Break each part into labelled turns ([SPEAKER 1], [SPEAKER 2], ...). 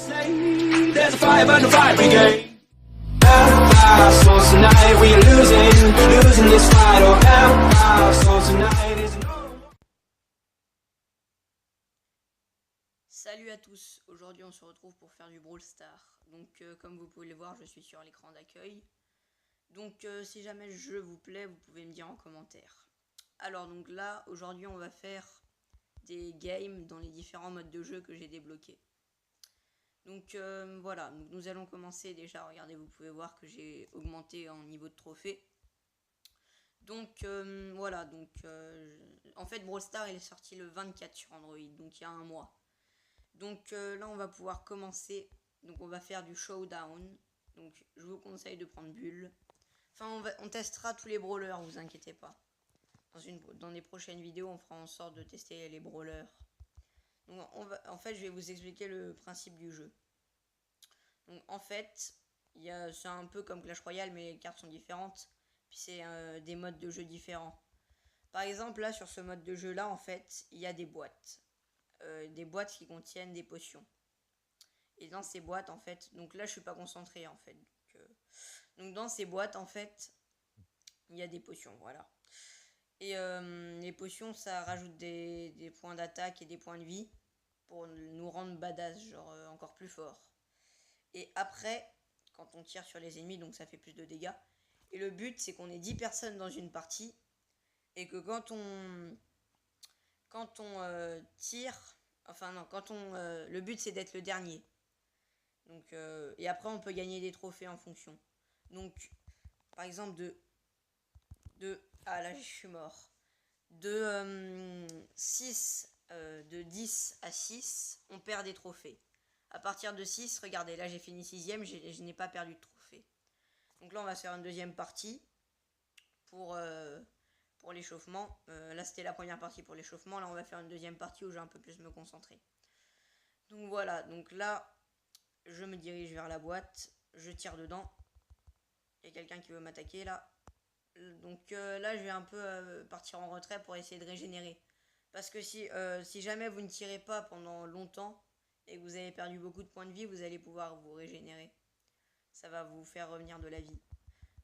[SPEAKER 1] There's a fire burn the fire brigade. Our souls tonight, we are losing this fight. Oh, our souls tonight is no.
[SPEAKER 2] Salut à tous, aujourd'hui on se retrouve pour faire du Brawl Stars. Donc comme vous pouvez le voir, je suis sur l'écran d'accueil. Donc si jamais le jeu vous plaît, vous pouvez me dire en commentaire. Alors donc là, aujourd'hui on va faire des games dans les différents modes de jeu que j'ai débloqués. Donc voilà, donc nous allons commencer déjà, regardez, vous pouvez voir que j'ai augmenté en niveau de trophée. Donc voilà, donc en fait Brawl Stars il est sorti le 24 sur Android, donc il y a un mois. Donc là on va pouvoir commencer, donc on va faire du showdown, donc je vous conseille de prendre Bull. Enfin on testera tous les brawlers, vous inquiétez pas. Dans les prochaines vidéos on fera en sorte de tester les brawlers. Donc en fait je vais vous expliquer le principe du jeu. Donc en fait c'est un peu comme Clash Royale mais les cartes sont différentes. Puis c'est des modes de jeu différents. Par exemple là sur ce mode de jeu là en fait il y a des boîtes. Des boîtes qui contiennent des potions. Et dans ces boîtes en fait, donc là je suis pas concentré en fait. Donc dans ces boîtes en fait, il y a des potions, voilà. Et les potions ça rajoute des points d'attaque et des points de vie pour nous rendre badass, genre encore plus fort. Et après, quand on tire sur les ennemis, donc ça fait plus de dégâts. Et le but c'est qu'on ait 10 personnes dans une partie et que quand on tire, enfin non, le but c'est d'être le dernier. Donc et après on peut gagner des trophées en fonction. Donc par exemple ah là je suis mort. De 10 à 6, on perd des trophées. À partir de 6, regardez, là j'ai fini 6ème, je n'ai pas perdu de trophée. Donc là on va se faire une deuxième partie pour l'échauffement. Là c'était la première partie pour l'échauffement, là on va faire une deuxième partie où je vais un peu plus me concentrer. Donc voilà, donc là je me dirige vers la boîte, je tire dedans. Il y a quelqu'un qui veut m'attaquer là. Donc là je vais un peu partir en retrait pour essayer de régénérer. Parce que si jamais vous ne tirez pas pendant longtemps et que vous avez perdu beaucoup de points de vie, vous allez pouvoir vous régénérer. Ça va vous faire revenir de la vie.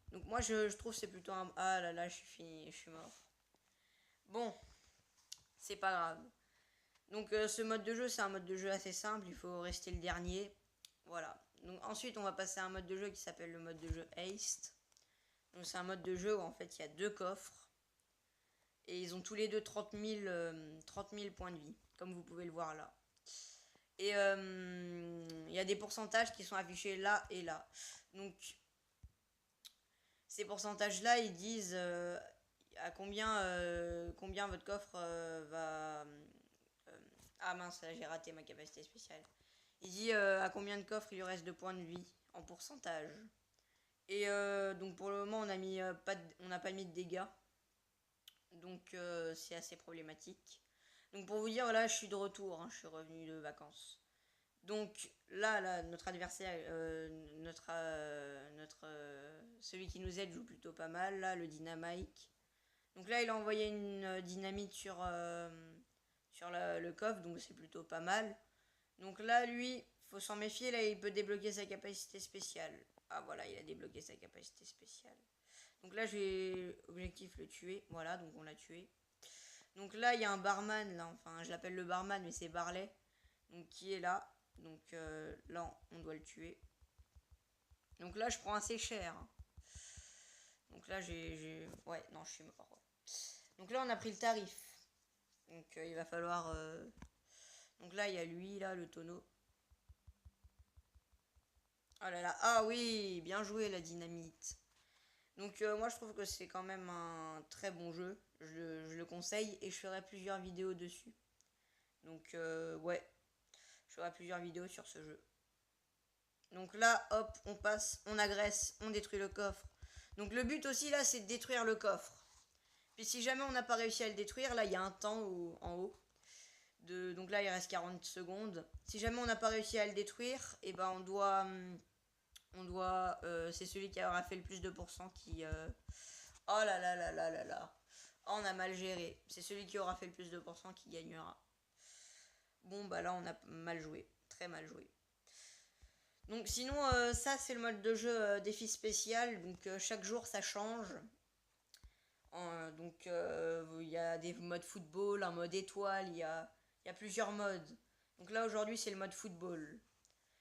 [SPEAKER 2] Donc moi je trouve c'est plutôt un... Ah là là, je suis fini, je suis mort. Bon, c'est pas grave. Donc ce mode de jeu c'est un mode de jeu assez simple, il faut rester le dernier. Voilà. Donc ensuite on va passer à un mode de jeu qui s'appelle le mode de jeu Haste. Donc c'est un mode de jeu où en fait il y a deux coffres. Et ils ont tous les deux 30 000 points de vie, comme vous pouvez le voir là. Et il y a des pourcentages qui sont affichés là et là. Donc ces pourcentages là ils disent à combien votre coffre va... ah mince, là j'ai raté ma capacité spéciale. Il dit à combien de coffres il lui reste de points de vie en pourcentage. Et donc pour le moment on n'a pas mis de dégâts. Donc c'est assez problématique. Donc pour vous dire, là je suis de retour, hein, je suis revenu de vacances. Donc là notre adversaire, celui qui nous aide joue plutôt pas mal, là le Dynamite. Donc là il a envoyé une dynamite sur le coffre, donc c'est plutôt pas mal. Donc là lui, faut s'en méfier, là il peut débloquer sa capacité spéciale. Ah voilà, il a débloqué sa capacité spéciale. Donc là j'ai objectif le tuer, voilà, donc on l'a tué. Donc là il y a un barman, là, enfin je l'appelle le barman mais c'est Barley, donc qui est là. Donc là on doit le tuer. Donc là je prends assez cher. Donc là ouais, non je suis mort. Donc là on a pris le tarif. Donc il va falloir... Donc là il y a lui, là, le tonneau. Oh là là, ah oui, bien joué la dynamite. Donc moi je trouve que c'est quand même un très bon jeu. Je le conseille et je ferai plusieurs vidéos dessus. Donc ouais, je ferai plusieurs vidéos sur ce jeu. Donc là, hop, on passe, on agresse, on détruit le coffre. Donc le but aussi là, c'est de détruire le coffre. Puis si jamais on n'a pas réussi à le détruire, là il y a un temps en haut. Donc là il reste 40 secondes. Si jamais on n'a pas réussi à le détruire, et ben on doit c'est celui qui aura fait le plus de pourcents qui... Oh là là là là là là. Oh, on a mal géré. C'est celui qui aura fait le plus de pourcents qui gagnera. Bon bah là on a mal joué. Très mal joué. Donc sinon, ça c'est le mode de jeu défi spécial. Donc chaque jour ça change. Donc il y a des modes football, un mode étoile, il y a plusieurs modes. Donc là aujourd'hui c'est le mode football.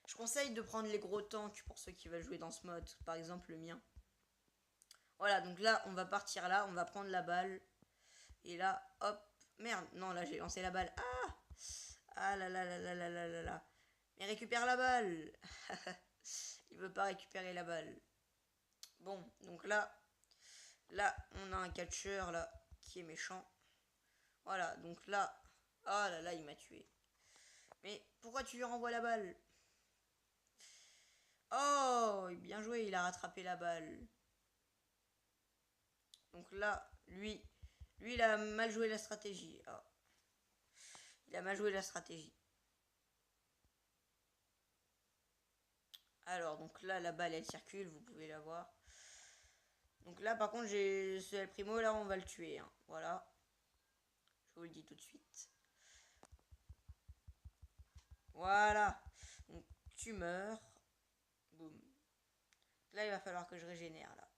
[SPEAKER 2] Je conseille de prendre les gros tanks pour ceux qui veulent jouer dans ce mode. Par exemple le mien. Voilà, donc là on va partir là, on va prendre la balle. Et là, hop. Merde, non là j'ai lancé la balle. Ah, ah là là là là là là là là. Mais récupère la balle. Il veut pas récupérer la balle. Bon, donc là, on a un catcheur là qui est méchant. Voilà, donc là, ah là là, il m'a tué. Mais pourquoi tu lui renvoies la balle? Oh, bien joué, il a rattrapé la balle. Donc là, lui, il a mal joué la stratégie. Ah. Il a mal joué la stratégie. Alors, donc là, la balle, elle circule, vous pouvez la voir. Donc là, par contre, j'ai ce El Primo, là, on va le tuer. Hein. Voilà. Je vous le dis tout de suite. Voilà. Donc, tu meurs. Boum. Là, il va falloir que je régénère, là.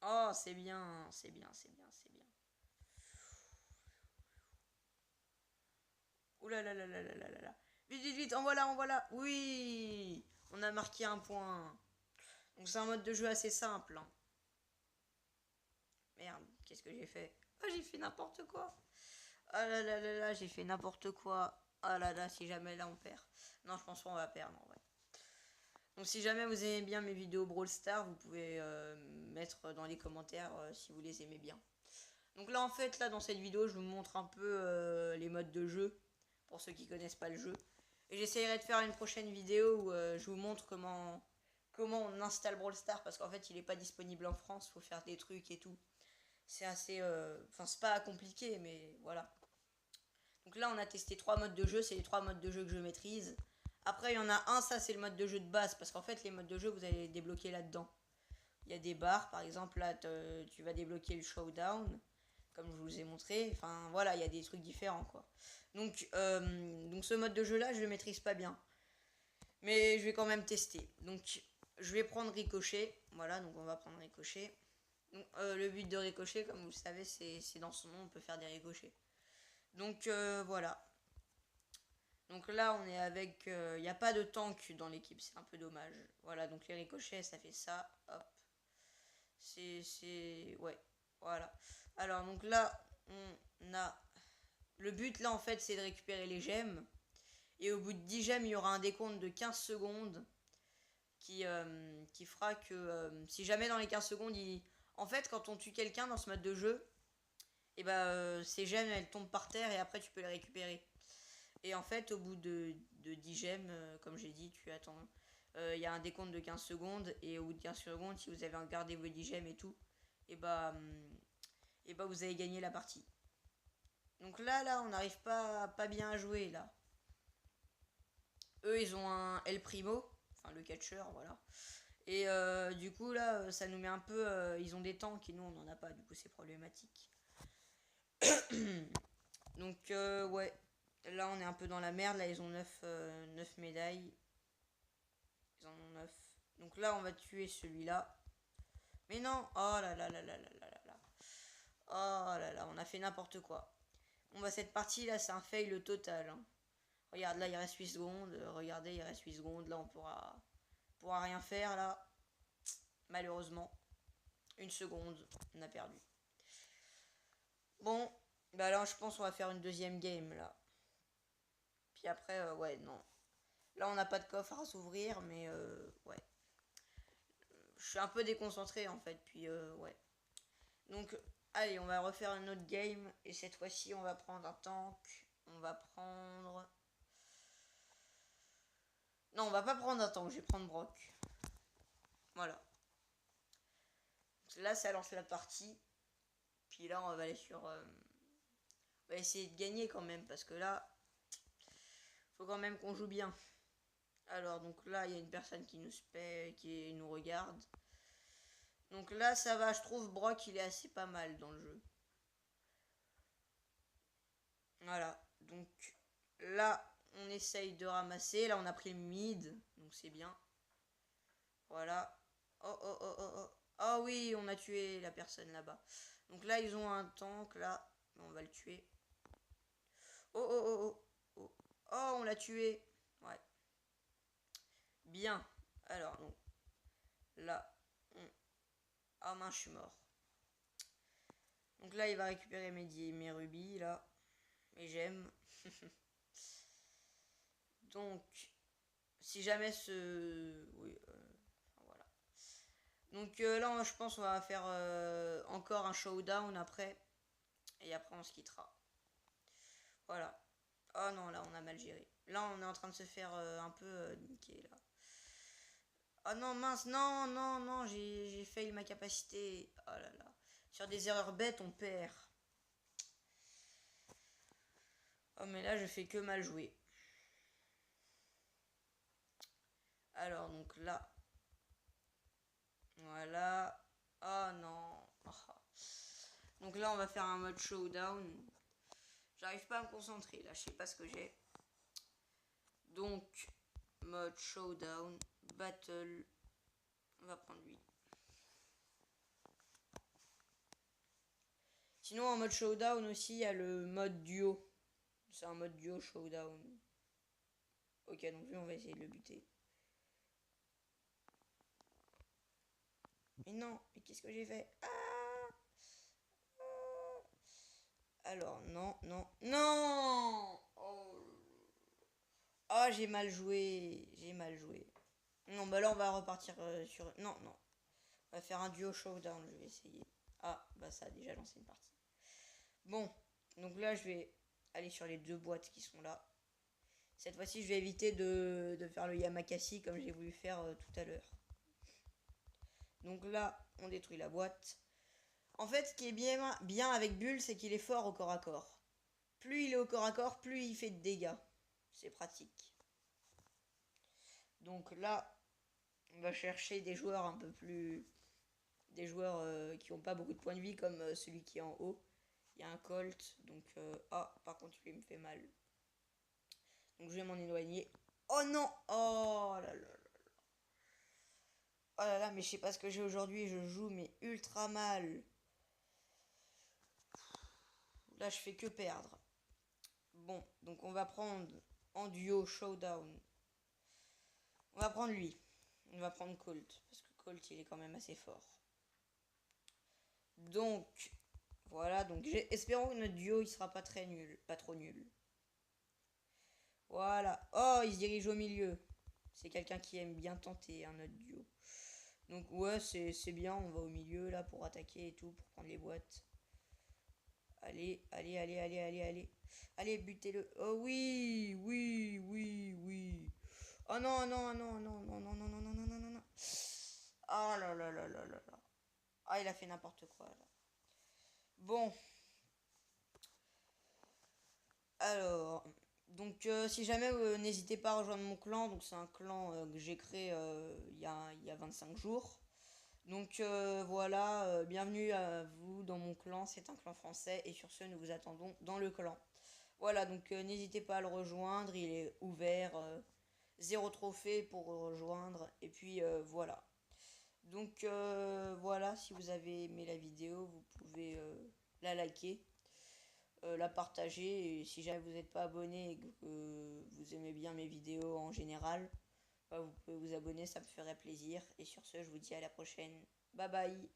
[SPEAKER 2] Oh, c'est bien, c'est bien, c'est bien, c'est bien. Ouh là là là là là là là là. Vite, vite, vite, envoie là. Oui, on a marqué un point. Donc c'est un mode de jeu assez simple. Hein. Merde, qu'est-ce que j'ai fait? Ah, j'ai fait n'importe quoi. Ah là là là là, j'ai fait n'importe quoi. Ah là là, si jamais là on perd. Non, je pense qu'on va perdre en vrai. Donc si jamais vous aimez bien mes vidéos Brawl Stars, vous pouvez mettre dans les commentaires si vous les aimez bien. Donc là en fait, là dans cette vidéo, je vous montre un peu les modes de jeu, pour ceux qui connaissent pas le jeu. Et j'essayerai de faire une prochaine vidéo où je vous montre comment on installe Brawl Stars, parce qu'en fait il n'est pas disponible en France, il faut faire des trucs et tout. C'est assez... Enfin c'est pas compliqué, mais voilà. Donc là on a testé 3 modes de jeu, c'est les 3 modes de jeu que je maîtrise. Après il y en a un, ça c'est le mode de jeu de base, parce qu'en fait les modes de jeu vous allez les débloquer là-dedans. Il y a des barres, par exemple là tu vas débloquer le showdown, comme je vous ai montré. Enfin voilà, il y a des trucs différents quoi. Donc ce mode de jeu là je le maîtrise pas bien. Mais je vais quand même tester. Donc je vais prendre Ricochet. Voilà, donc on va prendre Ricochet. Donc, le but de Ricochet, comme vous le savez, c'est dans son nom, on peut faire des ricochets. Donc voilà. Donc là, on est avec... Il n'y a pas de tank dans l'équipe, c'est un peu dommage. Voilà, donc les ricochets, ça fait ça. Hop. Ouais, voilà. Alors, donc là, on a... Le but, là, en fait, c'est de récupérer les gemmes. Et au bout de 10 gemmes, il y aura un décompte de 15 secondes qui fera que si jamais dans les 15 secondes, en fait, quand on tue quelqu'un dans ce mode de jeu, et ces gemmes, elles tombent par terre et après, tu peux les récupérer. Et en fait, au bout de 10 gemmes, comme j'ai dit, tu attends. Il y a un décompte de 15 secondes. Et au bout de 15 secondes, si vous avez gardé vos 10 gemmes et tout, vous avez gagné la partie. Donc là, on n'arrive pas bien à jouer, là. Eux, ils ont un El Primo. Enfin, le catcheur, voilà. Et du coup, là, ça nous met un peu... ils ont des tanks et nous, on n'en a pas. Du coup, c'est problématique. Donc, ouais. Là, on est un peu dans la merde. Là, ils ont 9 médailles. Ils en ont 9. Donc là, on va tuer celui-là. Mais non. Oh là là là là là là là. Oh là là, on a fait n'importe quoi. Bon, bah, cette partie-là, c'est un fail total. Hein. Regarde, là, il reste 8 secondes. Regardez, il reste 8 secondes. Là, on pourra rien faire, là. Malheureusement. Une seconde. On a perdu. Bon. Bah là, je pense qu'on va faire une deuxième game, là. Puis après, ouais, non. Là, on n'a pas de coffre à s'ouvrir, mais ouais. Je suis un peu déconcentré, en fait, puis ouais. Donc, allez, on va refaire une autre game. Et cette fois-ci, on va prendre un tank. On va prendre... Non, on va pas prendre un tank, je vais prendre Brock. Voilà. Là, ça lance la partie. Puis là, on va aller sur... on va essayer de gagner quand même, parce que là... Faut quand même qu'on joue bien. Alors, donc là, il y a une personne qui nous regarde. Donc là, ça va, je trouve Brock, il est assez pas mal dans le jeu. Voilà. Donc là, on essaye de ramasser. Là, on a pris le mid, donc c'est bien. Voilà. Oh, oh, oh, oh, oh. Ah oui, on a tué la personne là-bas. Donc là, ils ont un tank, là. On va le tuer. Oh, oh, oh, oh. Oh, oh on l'a tué. Ouais. Bien. Alors, donc, là, ah mince, je suis mort. Donc là, il va récupérer mes rubis, là. Mes gemmes. Donc, si jamais oui, voilà. Donc là, je pense qu'on va faire encore un showdown après. Et après, on se quittera. Voilà. Oh non, là, on a mal géré. Là, on est en train de se faire un peu niquer, là. Oh non, mince, non, non, non, j'ai fail ma capacité. Oh là là. Sur des erreurs bêtes, on perd. Oh, mais là, je fais que mal jouer. Alors, donc là. Voilà. Oh non. Oh. Donc là, on va faire un mode showdown. J'arrive pas à me concentrer, là, je sais pas ce que j'ai. Donc, mode showdown, battle. On va prendre lui. Sinon, en mode showdown aussi, il y a le mode duo. C'est un mode duo showdown. Ok, donc lui, on va essayer de le buter. Mais non, mais qu'est-ce que j'ai fait? Alors, non, non, non. Oh, j'ai mal joué. J'ai mal joué. Non, bah là, on va repartir sur... Non, non. On va faire un duo showdown, je vais essayer. Ah, bah ça a déjà lancé une partie. Bon, donc là, je vais aller sur les deux boîtes qui sont là. Cette fois-ci, je vais éviter de faire le Yamakasi comme j'ai voulu faire tout à l'heure. Donc là, on détruit la boîte. En fait, ce qui est bien avec Bull, c'est qu'il est fort au corps à corps. Plus il est au corps à corps, plus il fait de dégâts. C'est pratique. Donc là, on va chercher des joueurs un peu plus... Des joueurs qui n'ont pas beaucoup de points de vie, comme celui qui est en haut. Il y a un Colt, donc... ah, par contre, lui, il me fait mal. Donc je vais m'en éloigner. Oh non! Oh là là là. Oh là là, mais je sais pas ce que j'ai aujourd'hui. Je joue, mais ultra mal. Là, je fais que perdre. Bon, donc on va prendre en duo showdown. On va prendre lui. On va prendre Colt. Parce que Colt, il est quand même assez fort. Donc, voilà. Donc, espérons que notre duo, il sera pas très nul. Pas trop nul. Voilà. Oh, il se dirige au milieu. C'est quelqu'un qui aime bien tenter un autre duo. Donc, ouais, c'est bien. On va au milieu, là, pour attaquer et tout. Pour prendre les boîtes. Allez, allez, allez, allez, allez, allez. Allez, butez-le. Oh oui, oui, oui, oui. Oh non, non, non, non, non, non, non, non, non, non, non, non, non. Oh là là là là là là. Ah, il a fait n'importe quoi, là. Bon. Alors, donc si jamais n'hésitez pas à rejoindre mon clan, donc c'est un clan que j'ai créé il y a 25 jours. Donc voilà, bienvenue à vous dans mon clan, c'est un clan français et sur ce nous vous attendons dans le clan. Voilà, donc n'hésitez pas à le rejoindre, il est ouvert, 0 trophée pour rejoindre et puis voilà. Donc voilà, si vous avez aimé la vidéo, vous pouvez la liker, la partager et si jamais vous n'êtes pas abonné et que vous aimez bien mes vidéos en général, bah, vous pouvez vous abonner, ça me ferait plaisir. Et sur ce, je vous dis à la prochaine. Bye bye.